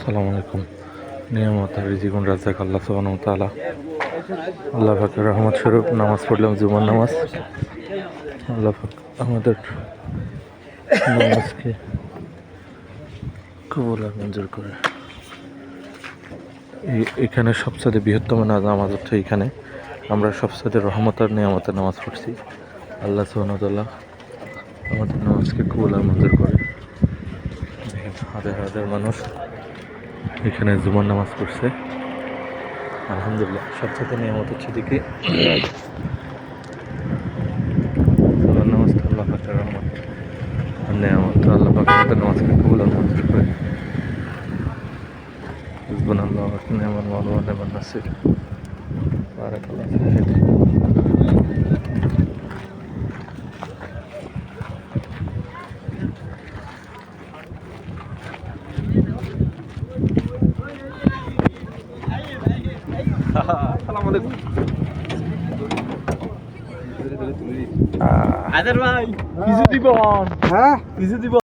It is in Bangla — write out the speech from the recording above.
আসসালামু আলাইকুম। নিয়ামত আর রিজিকুন রাজ্জাক আল্লাহ সুবহানাহু ওয়া তাআলা। আল্লাহ পাকের রহমত স্বরূপ নামাজ পড়লাম, জুমার নামাজ। আল্লাহ পাক আমাদের নামাজকে কবুল আর মঞ্জুর করে। এখানে সবচেয়ে বৃহত্তম নামাজ হচ্ছে এইখানে। আমরা সবচেয়ে রহমত আর নিয়ামতের নামাজ পড়ছি। আল্লাহ সুবহানাহু ওয়া তাআলা আমাদের নামাজকে কবুল আর মঞ্জুর করে। দেখেন হাজার হাজার মানুষ এখানে জুমার নামাজ পড়ছে। আলহামদুলিল্লাহ, সবচেয়ে নিয়ামত হচ্ছে দিকে জুমার নামাজটা আল্লাহ পাকের রহমত আর নিয়ামত। আল্লাহ পাক আমাদের নামাজকে কবুল আর মঞ্জুর করে। হাসবুনাল্লাহু ওয়া নি'মাল মাওলা ওয়া নি'মান নাসির। বারাকাল্লাহু ফীক। আসসালামু আলাইকুম। আদের ভাই কিছু দিব? হ্যাঁ কিছু দিব?